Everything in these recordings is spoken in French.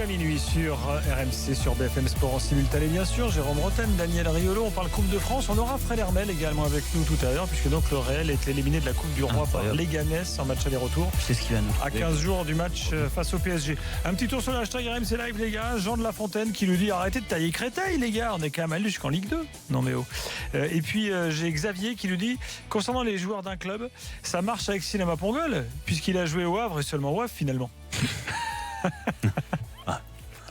minuit sur RMC, sur BFM Sport en simultané bien sûr. Jérôme Rotten, Daniel Riolo, on parle Coupe de France. On aura Fred Hermel également avec nous tout à l'heure, puisque donc le Real est éliminé de la Coupe du Roi par Leganés en match aller-retour. C'est ce qui va nous à 15 jours du match face au PSG. Un petit tour sur le hashtag RMC Live les gars. Jean de La Fontaine qui lui dit arrêtez de tailler Créteil les gars, on est quand même allé jusqu'en Ligue 2. Non mais oh. Et puis j'ai Xavier qui lui dit concernant les joueurs d'un club, ça marche avec Cinéma Pongol puisqu'il a joué au Havre et seulement au Havre finalement.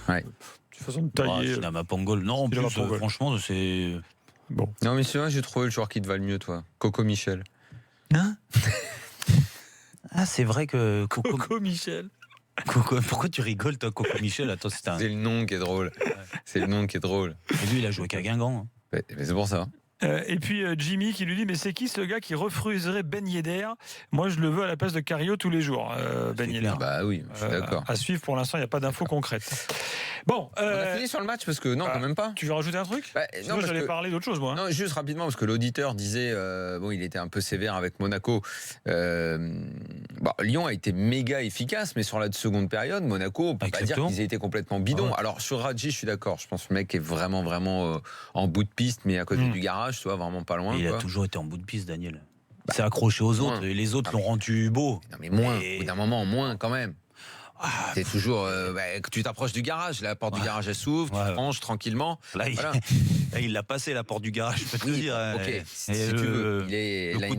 Ouais. Façon de tailler. Cinéma Pongol. Non, en plus, franchement, c'est. Bon. Non, mais celui-là, j'ai trouvé le joueur qui te va le mieux, toi. Coco Michel. Hein? Ah, c'est vrai que. Coco Michel. Pourquoi tu rigoles, toi, Coco Michel? Attends, c'est le nom qui est drôle. C'est le nom qui est drôle. Et lui, il a joué qu'à Guingamp. Mais c'est pour ça. Et puis Jimmy qui lui dit mais c'est qui ce gars qui refuserait Ben Yedder? Moi je le veux à la place de Cario tous les jours. Ben Yedder. Bah oui, je suis d'accord. À suivre pour l'instant il n'y a pas d'infos concrètes. Bon, on a fini sur le match parce que non quand même pas. Tu veux rajouter un truc? Non, j'allais parler d'autre chose moi. Non, juste rapidement parce que l'auditeur disait bon il était un peu sévère avec Monaco. Lyon a été méga efficace mais sur la seconde période Monaco on peut pas dire qu'ils aient été complètement bidons. Alors sur Radji je suis d'accord. Je pense que le mec est vraiment en bout de piste mais à côté du garage. Tu vois, vraiment pas loin. Il a toujours été en bout de piste, Daniel. C'est accroché aux autres. Et les autres l'ont rendu beau. Non, mais moins. Au bout d'un moment, moins quand même. C'est toujours. Tu t'approches du garage. La porte du garage, elle s'ouvre. Tu franches tranquillement. Là, il l'a passé, la porte du garage, je peux te dire. Ok, si tu veux. L'année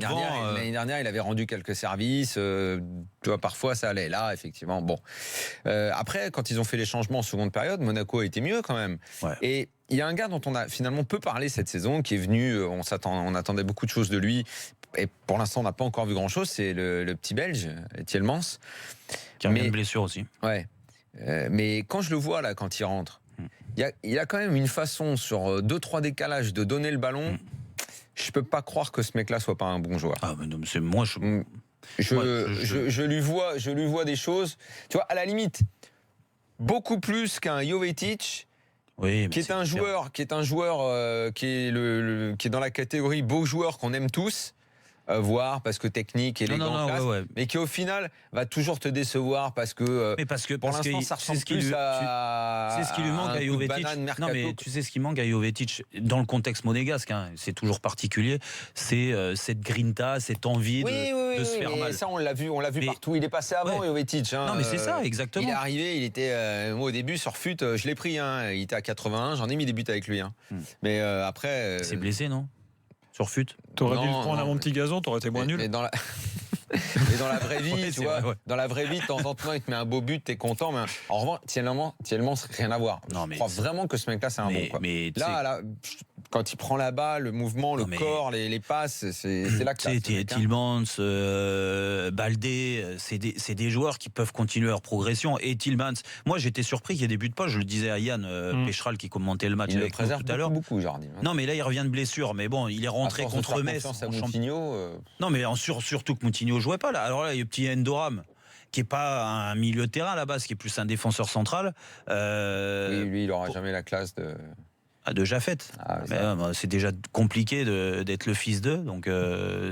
dernière, il avait rendu quelques services. Tu vois, parfois, ça allait. Là, effectivement, bon. Après, quand ils ont fait les changements en seconde période, Monaco a été mieux quand même. Ouais. Et il y a un gars dont on a finalement peu parlé cette saison, qui est venu, on attendait beaucoup de choses de lui, et pour l'instant on n'a pas encore vu grand chose, c'est le petit Belge, Tielemans. Qui a une blessure aussi. Ouais. Mais quand je le vois là, quand il rentre, il a quand même une façon sur 2-3 décalages de donner le ballon. Je peux pas croire que ce mec-là soit pas un bon joueur. Ah mais non, c'est moi. Je lui vois des choses. Tu vois, à la limite, beaucoup plus qu'un Jovetic. Oui, qui est un joueur qui est dans la catégorie beau joueur qu'on aime tous voir parce que technique élégant classe, mais qui au final va toujours te décevoir parce que pour l'instant ça ressemble plus à c'est ce qui lui manque à Jovetic. Non mais tu sais ce qui manque à Jovetic dans le contexte monégasque, hein, c'est toujours particulier, c'est cette grinta, cette envie de se faire mal. Ça on l'a vu partout, il est passé avant Jovetic. Non mais c'est ça exactement. Il est arrivé, il était moi au début sur FUT, je l'ai pris, hein, il était à 81, j'en ai mis des buts avec lui. Hein. Mais après. Il s'est blessé non? Sur FUT. T'aurais dû le prendre à mon petit gazon, t'aurais été moins nul. Mais dans la vraie vie, tu vois, dans la vraie vie, de temps en temps, il te met un beau but, t'es content. Mais en revanche, Tielemans, rien à voir. Je crois vraiment que ce mec-là, c'est un bon. Quoi. Mais là, quand il prend la balle, le mouvement, le corps, les passes, c'est là que ça. Tielemans, Baldé, c'est des joueurs qui peuvent continuer leur progression. Et Tielemans, moi j'étais surpris qu'il y ait des buts de poche. Je le disais à Yann Pécheral qui commentait le match avec nous tout à l'heure. Beaucoup, Jardim. Non, mais là il revient de blessure. Mais bon, il est rentré contre Metz. Non, mais surtout que Moutinho jouait pas là. Alors là, il y a le petit Endoram qui est pas un milieu de terrain à la base, qui est plus un défenseur central. Oui, lui, il aura jamais la classe de Jaffet. C'est déjà compliqué d'être le fils d'eux, donc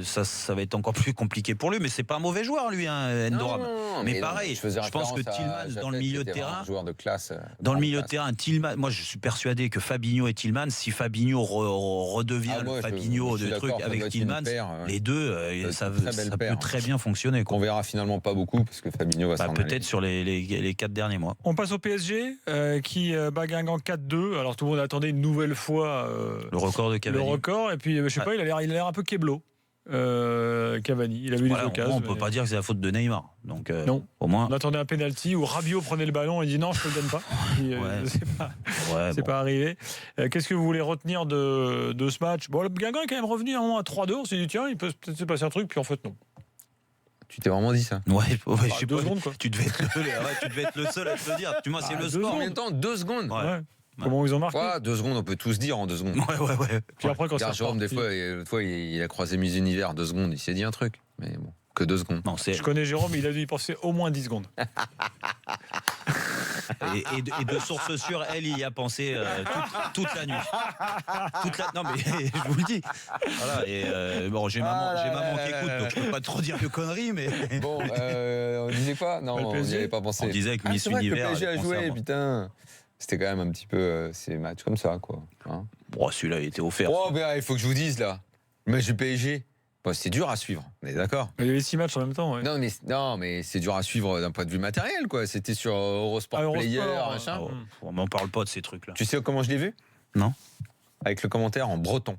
ça va être encore plus compliqué pour lui. Mais c'est pas un mauvais joueur lui, hein, Endoram. Mais pareil, je pense que Tielemans dans le milieu de terrain, joueur de classe. Dans le milieu de terrain, Tielemans. Moi, je suis persuadé que Fabinho et Tielemans, si Fabinho redevient le Fabinho de truc avec Tielemans, les deux, ça peut très bien fonctionner. On verra finalement pas beaucoup parce que Fabinho va s'en aller. Peut-être sur les 4 derniers mois. On passe au PSG qui bat Guingamp 4-2. Alors tout le monde attendait une nouvelle fois le record de Cavani. Le record, et puis je sais pas, il a l'air un peu kéblo. Cavani, il a vu les occasions. On peut pas dire que c'est la faute de Neymar. Donc non. Au moins. On attendait un penalty où Rabiot prenait le ballon et dit non, je te le donne pas. C'est pas arrivé. Qu'est-ce que vous voulez retenir de ce match? Bon, le Guingamp est quand même revenu à 3-2. On s'est dit tiens, il peut peut-être se passer un truc, puis en fait non. Tu t'es vraiment dit ça? Ouais, je sais 2 secondes quoi. Tu devais être le seul à te le dire. Tu vois, c'est le sport. En même temps, 2 secondes. Ouais. Comment ils ont marqué? 2 secondes, on peut tous dire en 2 secondes. Ouais. Puis après, quand Jérôme, des fois, il a croisé Miss Univers 2 secondes, il s'est dit un truc. Mais bon, que 2 secondes. Je connais Jérôme, il a dû y penser au moins 10 secondes. Et de source sûre, elle y a pensé toute la nuit. Non mais je vous le dis. Voilà, et bon, j'ai maman qui écoute, donc je peux pas trop dire de conneries, mais bon, on disait quoi? Non, on n'y avait pas pensé. On disait que Miss Univers. Le PSG a joué, putain. C'était quand même un petit peu ces matchs comme ça, quoi. Hein, bon, celui-là, il était offert. Oh, ben, il faut que je vous dise là. Le match du PSG. Bon, c'est dur à suivre, on est d'accord. Il y avait 6 matchs en même temps. Ouais. Non, mais c'est dur à suivre d'un point de vue matériel, quoi. C'était sur Eurosport Player, machin. On m'en parle pas de ces trucs-là. Tu sais comment je l'ai vu? Non. Avec le commentaire en breton.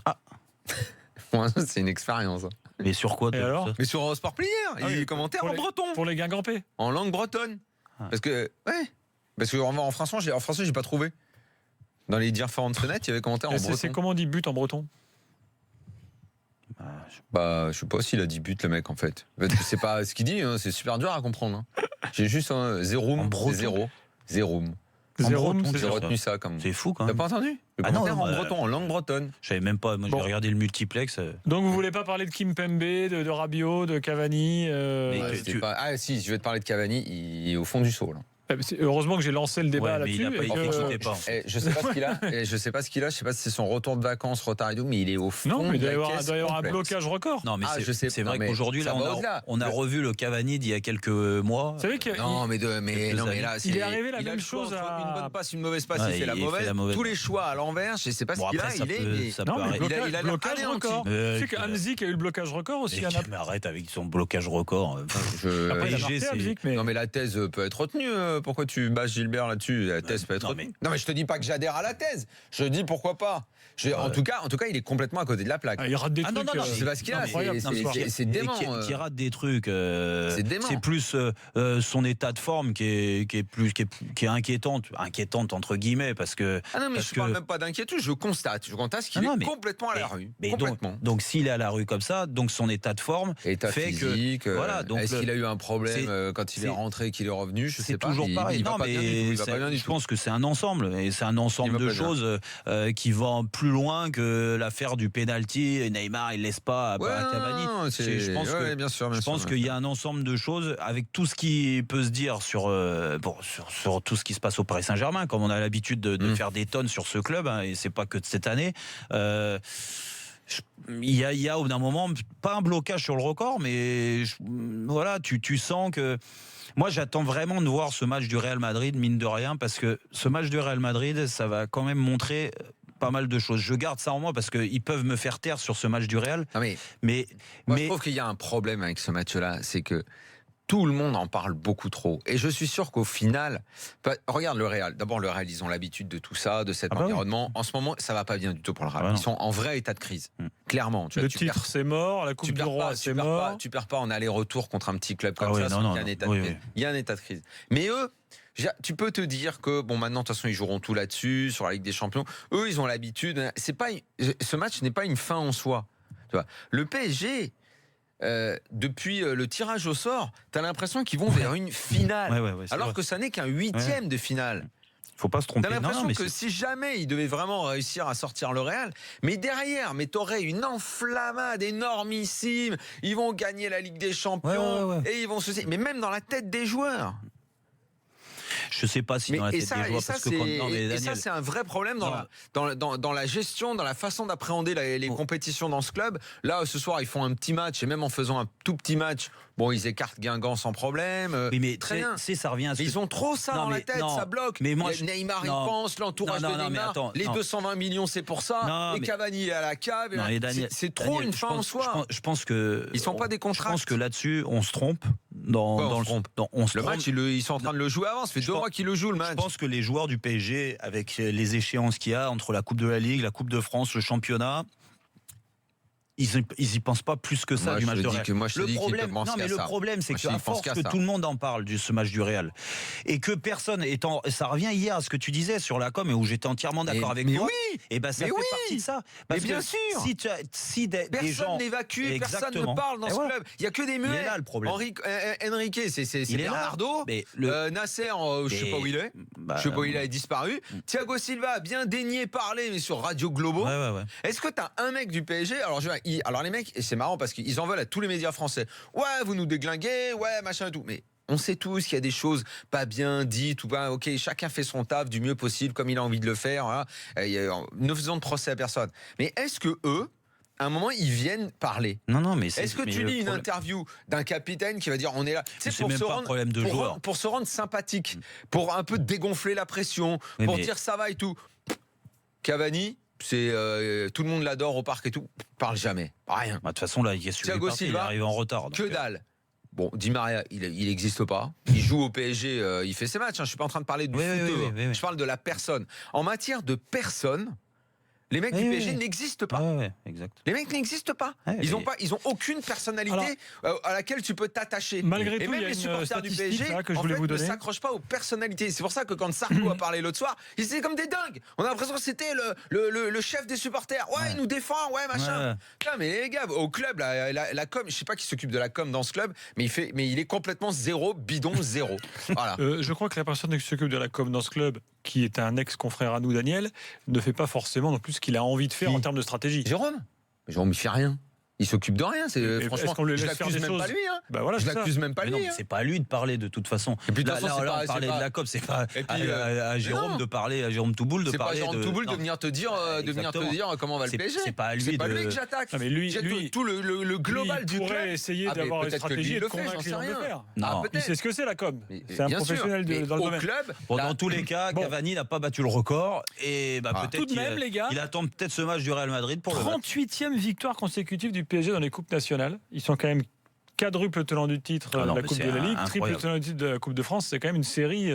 Ah. C'est une expérience. Mais sur quoi? Mais sur Eurosport Player, il y a des commentaires en breton. Pour les Guingampais. En langue bretonne. Parce que en français, j'ai pas trouvé. Dans les différentes fenêtres, il y avait des commentaires en breton. C'est comment on dit but en breton? Je sais pas s'il a dit but, le mec, en fait. C'est pas ce qu'il dit, hein, c'est super dur à comprendre. Hein. J'ai juste un zéroum, c'est zéro. Zéroum. Zéroum, j'ai retenu ça comme. C'est fou quand même. T'as pas entendu? Le commentaire en breton, en langue bretonne. Je savais même pas, moi j'ai regardé le multiplex. Donc vous voulez pas parler de Kimpembe, de Rabiot, de Cavani si, je vais te parler de Cavani, il est au fond du seau, là. Heureusement que j'ai lancé le débat là-dessus. Je sais pas ce qu'il a. Je sais pas ce qu'il a. Je sais pas si c'est son retour de vacances, retard et tout, mais il est au fond. Non, mais il doit y avoir un complète. blocage record. Non, mais c'est vrai qu'aujourd'hui, là, on a revu le Cavani d'il y a quelques mois. Vous savez qu'il là, il est arrivé la même chose une bonne passe, une mauvaise passe, il fait la mauvaise. Tous les choix à l'envers. Je sais pas ce qu'il a. Il a le blocage record. Tu sais qu'Hamzik a eu le blocage record aussi. Mais arrête avec son blocage record. Non, mais la thèse peut être retenue. Pourquoi tu bâches Gilbert là-dessus? La thèse peut être retenue. Non, mais je te dis pas que j'adhère à la thèse. Je dis pourquoi pas. En tout cas, il est complètement à côté de la plaque. Il rate des trucs. Non, c'est pas ce qu'il a. C'est dément. Qui rate des trucs. C'est plus son état de forme qui est inquiétante entre guillemets, parce que. Ah non, mais je parle même pas d'inquiétude. Je constate qu'il est complètement à la rue. Complètement. Donc s'il est à la rue comme ça, donc son état de forme état fait physique. Voilà. Donc est-ce qu'il a eu un problème quand il est rentré, qu'il est revenu? Je sais pas. C'est toujours pareil. Non, mais je pense que c'est un ensemble, et c'est un ensemble de choses qui vont plus loin que l'affaire du penalty. Neymar, il laisse pas à Cavani. Je pense qu'il y a un ensemble de choses avec tout ce qui peut se dire sur tout ce qui se passe au Paris Saint-Germain, comme on a l'habitude de faire des tonnes sur ce club, hein, et c'est pas que de cette année. Il y a au bout d'un moment pas un blocage sur le record, mais voilà, tu sens que. Moi, j'attends vraiment de voir ce match du Real Madrid, mine de rien, parce que ce match du Real Madrid, ça va quand même montrer pas mal de choses. Je garde ça en moi parce qu'ils peuvent me faire taire sur ce match du Real. Mais je trouve qu'il y a un problème avec ce match-là, c'est que tout le monde en parle beaucoup trop. Et je suis sûr qu'au final, regarde le Real. D'abord, le Real, ils ont l'habitude de tout ça, de cet environnement. En ce moment, ça va pas bien du tout pour le Real. Ils sont en vrai état de crise. Clairement. Le titre, c'est mort. La Coupe du Roi, c'est mort. Tu perds pas en aller-retour contre un petit club comme ça. Il y a un état de crise. Mais eux, tu peux te dire que maintenant de toute façon ils joueront tout là-dessus sur la Ligue des Champions. Eux, ils ont l'habitude. Ce match n'est pas une fin en soi. Tu vois, le PSG. Depuis le tirage au sort, tu as l'impression qu'ils vont vers une finale, alors que ça n'est qu'un 8e de finale. Faut pas se tromper. T'as l'impression que si jamais ils devaient vraiment réussir à sortir le Real, mais derrière, t'aurais une enflammade énormissime. Ils vont gagner la Ligue des Champions et ils vont se. Mais même dans la tête des joueurs. Je sais pas si dans la tête des joueurs, parce que ça c'est un vrai problème dans la gestion, dans la façon d'appréhender les compétitions dans ce club. Là, ce soir, ils font un petit match, et même en faisant un tout petit match, ils écartent Guingamp sans problème. Oui, mais très bien. Ça revient à ils ont trop ça dans la tête, ça bloque. Mais moi, Neymar, il pense, l'entourage de Neymar, les 220 millions, c'est pour ça. Et Cavani est à la cave. C'est trop une fin en soi. Je pense que ils sont pas des contrats. Je pense que là-dessus, on se trompe. Le match, ils sont en train de le jouer avant. Ça fait 2 mois qu'ils le jouent, le match. Je pense que les joueurs du PSG, avec les échéances qu'il y a entre la Coupe de la Ligue, la Coupe de France, le championnat, ils y pensent pas plus que ça du match de Real. Le problème, c'est qu'à force que tout le monde en parle de ce match du Real, et que personne ça revient hier à ce que tu disais sur la com, et où j'étais entièrement d'accord avec toi. Et ça fait partie de ça. Mais bien sûr. Si des gens n'évacue, personne ne parle dans ce club. Il y a que des muets. Il est là le problème. Enrique, c'est Bernardo. Nasser, je sais pas où il est. Je sais pas où il a disparu. Thiago Silva a bien daigné parler, mais sur Radio Globo. Est-ce que t'as un mec du PSG? Alors les mecs, et c'est marrant parce qu'ils en veulent à tous les médias français. Ouais, vous nous déglinguez, ouais, machin et tout. Mais On sait tous qu'il y a des choses pas bien dites ou pas. Ok, chacun fait son taf du mieux possible, comme il a envie de le faire. Voilà. Ne faisons de procès à personne. Mais est-ce que eux, à un moment, ils viennent parler? Non, mais est-ce que tu lis une interview d'un capitaine qui va dire on est là, c'est pour même pas un problème de joueur, pour se rendre sympathique, pour un peu dégonfler la pression, pour dire ça va et tout. Cavani, c'est tout le monde l'adore au parc et tout, parle jamais, rien. De toute façon là, Thiago Silva, il arrive en retard. Que dalle. Bon, Di Maria, il n'existe pas. Il joue au PSG, il fait ses matchs. Je suis pas en train de parler du footeux. Je parle de la personne. En matière de personne, les mecs du PSG n'existent pas. Exact. Les mecs n'existent pas. Ils ont aucune personnalité à laquelle tu peux t'attacher. Malgré et tout, même il y a les une supporters du PSG que je voulais vous donner. ne s'accrochent pas aux personnalités. C'est pour ça que quand Sarko a parlé l'autre soir, ils étaient comme des dingues. On a l'impression que c'était le chef des supporters. Ouais, il nous défend, machin. Putain, mais les gars, au club, la com, je sais pas qui s'occupe de la com dans ce club, mais il est complètement bidon zéro. Voilà. Je crois que la personne qui s'occupe de la com dans ce club, qui est un ex-confrère à nous, Daniel, ne fait pas forcément non plus ce qu'il a envie de faire en termes de stratégie. Jérôme, il fait rien. Il s'occupe de rien. Franchement, je l'accuse même pas lui. Je l'accuse même pas lui. C'est pas à lui de parler de toute façon. Et puis, là, on parlait de la COP, c'est pas à Jérôme de parler, à Jérôme Touboul de parler. C'est pas Jérôme Touboul de venir te dire comment va le PSG. C'est pas à lui que j'attaque. Mais lui, tout le global du club. Il pourrait essayer d'avoir une stratégie et de convaincre les gens de le faire. Il sait ce que c'est la com. C'est un professionnel dans le domaine. Dans tous les cas, Cavani n'a pas battu le record et peut-être qu'il attend peut-être ce match du Real Madrid pour le 38e victoire consécutive du PSG dans les coupes nationales. Ils sont quand même quadruple tenant du titre de la Coupe de la Ligue, triple tenant du titre de la Coupe de France. C'est quand même une série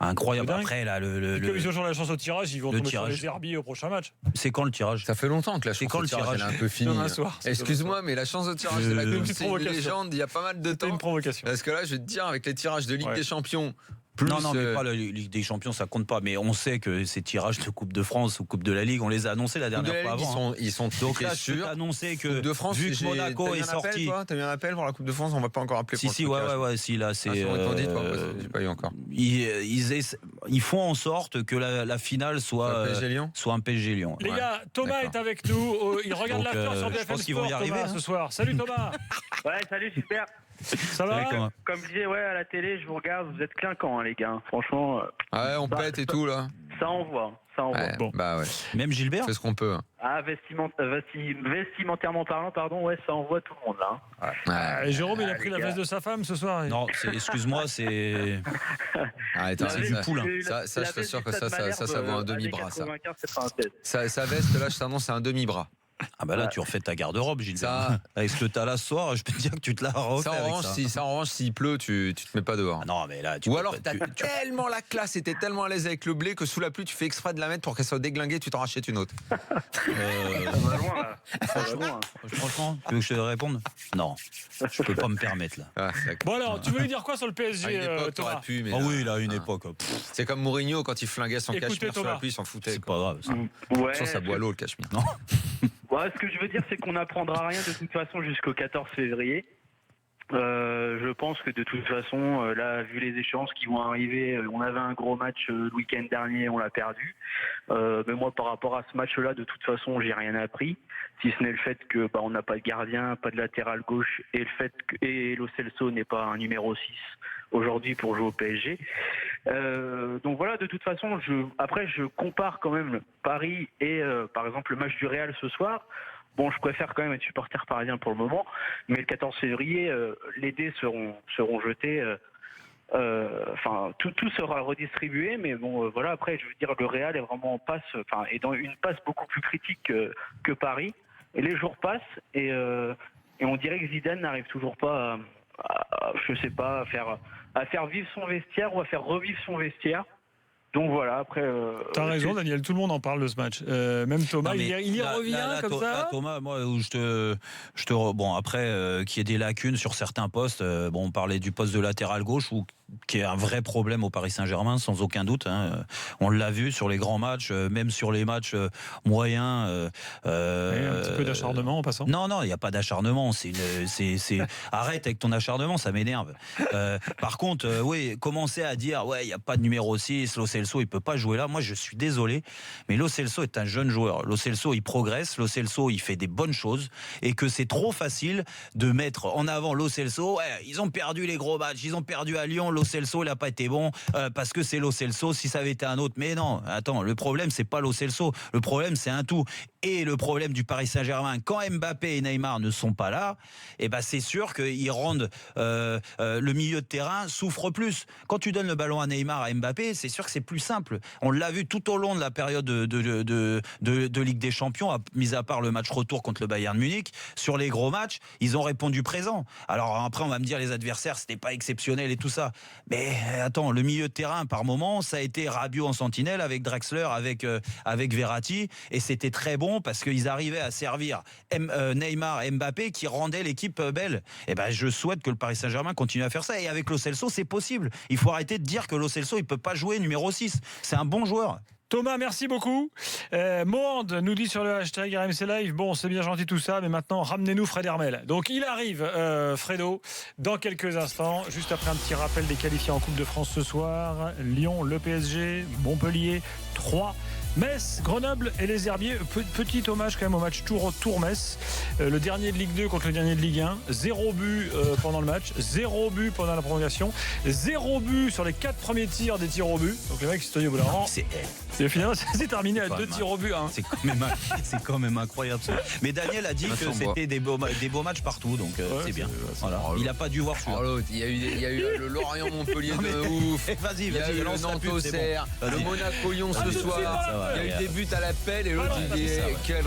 incroyable. Après, là, comme ils ont toujours la chance au tirage, ils vont tomber sur les herbiers au prochain match. C'est quand le tirage? Ça fait longtemps que la chance au tirage est un peu finie. Excuse-moi, mais la chance au tirage de la Coupe, c'est une légende. Il y a pas mal de temps. C'est une provocation. Parce que là, je vais te dire, avec les tirages de Ligue des Champions. Non, mais pas la Ligue des Champions, ça compte pas. Mais on sait que ces tirages de Coupe de France ou Coupe de la Ligue, on les a annoncés la dernière fois avant. Ils sont donc là, je peux t'annoncer que Coupe de France, vu que Monaco est sorti. T'as eu un appel pour la Coupe de France? On va pas encore appeler. Si, là, c'est. J'ai pas eu encore. Ils font en sorte que la finale soit un PSG Lyon. Les gars, Thomas est avec nous. Il regarde l'after sur BFM Sport ce soir. Salut Thomas. Ouais, salut, super. Ça va? Comme je disais, à la télé, je vous regarde, vous êtes clinquants, les gars. Franchement. On pète et tout, là. Ça envoie. Bon. Même Gilbert fait ce qu'on peut. Vestimentairement parlant, ça envoie tout le monde, là. Et Jérôme, il a pris la veste de sa femme ce soir. Non, excuse-moi, c'est. C'est du poulain. Ça, je t'assure que ça vaut un demi-bras, ça. Sa veste, là, je t'annonce, c'est un demi-bras. Ah bah là tu refais ta garde-robe, Gilbert. Avec ce que t'as là ce soir, je peux te dire que tu te la refais. En revanche, s'il pleut, tu te mets pas dehors. Non mais là ou alors t'as tellement la classe et t'es tellement à l'aise avec le blé que sous la pluie tu fais exprès de la mettre pour qu'elle soit déglinguée, tu t'en rachètes une autre. Franchement, tu veux que je te réponde? Non, je peux pas me permettre là. Bon alors, tu veux lui dire quoi sur le PSG, Thomas? Oui, là, à une époque. C'est comme Mourinho quand il flinguait son cachemire sur la pluie, il s'en foutait. C'est pas grave ça. Ça boit l'eau le cachemire. Non. Ce que je veux dire, c'est qu'on n'apprendra rien de toute façon jusqu'au 14 février. Je pense que de toute façon, là, vu les échéances qui vont arriver, on avait un gros match le week-end dernier, on l'a perdu. Mais moi, par rapport à ce match-là, de toute façon, j'ai rien appris, si ce n'est le fait que on n'a pas de gardien, pas de latéral gauche, et le fait que Lo Celso n'est pas un numéro 6 aujourd'hui pour jouer au PSG. Donc voilà, de toute façon, je compare quand même Paris et par exemple le match du Real ce soir. Bon, je préfère quand même être supporter parisien pour le moment, mais le 14 février, les dés seront jetés. Tout sera redistribué, mais bon, voilà. Après, je veux dire, le Real est vraiment en passe, est dans une passe beaucoup plus critique que Paris. Et les jours passent et on dirait que Zidane n'arrive toujours pas à faire vivre son vestiaire ou à faire revivre son vestiaire. Donc voilà, après. T'as raison, Daniel, tout le monde en parle de ce match. Même Thomas, il y revient comme ça. Thomas, moi, où bon, après, qu'il y ait des lacunes sur certains postes, on parlait du poste de latéral gauche où qui est un vrai problème au Paris Saint-Germain, sans aucun doute. Hein. On l'a vu sur les grands matchs, même sur les matchs moyens. Un petit peu d'acharnement en passant. Non, il n'y a pas d'acharnement. Arrête avec ton acharnement, ça m'énerve. Par contre, oui, commencer à dire il n'y a pas de numéro 6, Lo Celso, il peut pas jouer là. Moi, je suis désolé, mais Lo Celso est un jeune joueur. Lo Celso, il progresse. Lo Celso, il fait des bonnes choses, et que c'est trop facile de mettre en avant Lo Celso. Ouais, ils ont perdu les gros matchs, ils ont perdu à Lyon. Lo Celso, il n'a pas été bon parce que c'est Lo Celso. Si ça avait été un autre, mais non. Attends, le problème c'est pas Lo Celso. Le problème c'est un tout. Et le problème du Paris Saint-Germain, quand Mbappé et Neymar ne sont pas là, c'est sûr qu'ils rendent le milieu de terrain souffre plus. Quand tu donnes le ballon à Neymar, à Mbappé, c'est sûr que c'est plus simple. On l'a vu tout au long de la période de Ligue des Champions, mis à part le match retour contre le Bayern Munich. Sur les gros matchs, ils ont répondu présent. Alors après, on va me dire les adversaires, c'était pas exceptionnel et tout ça. Mais attends, le milieu de terrain, par moment, ça a été Rabiot en sentinelle avec Draxler, avec Verratti, et c'était très bon parce qu'ils arrivaient à servir Neymar et Mbappé qui rendaient l'équipe belle. Je souhaite que le Paris Saint-Germain continue à faire ça. Et avec Lo Celso, c'est possible. Il faut arrêter de dire que Lo Celso, il peut pas jouer numéro 6. C'est un bon joueur. Thomas, merci beaucoup. Mohand nous dit sur le hashtag RMC Live, bon, c'est bien gentil tout ça, mais maintenant, ramenez-nous Fred Hermel. Donc, il arrive, Fredo, dans quelques instants, juste après un petit rappel des qualifiés en Coupe de France ce soir. Lyon, le PSG, Montpellier, 3. Metz, Grenoble et les Herbiers. Petit hommage quand même au match Tours-Metz. Le dernier de Ligue 2 contre le dernier de Ligue 1. 0 but pendant le match. 0 but pendant la prolongation. 0 but sur les 4 premiers tirs des tirs au but. Donc les mecs, c'est au bout d'un moment. Finalement, c'est terminé à 2 tirs au but. Hein. C'est quand même incroyable ça. Mais Daniel a dit que c'était des beaux matchs partout. Donc c'est bien. Voilà. Il n'a pas dû voir ça. Il y a eu le Lorient-Montpellier de ouf. Vas-y, il y a eu le Nantes-Auxerre, le Monaco-Lyon ce soir. Il y a eu des buts à l'appel et l'autre il dit quel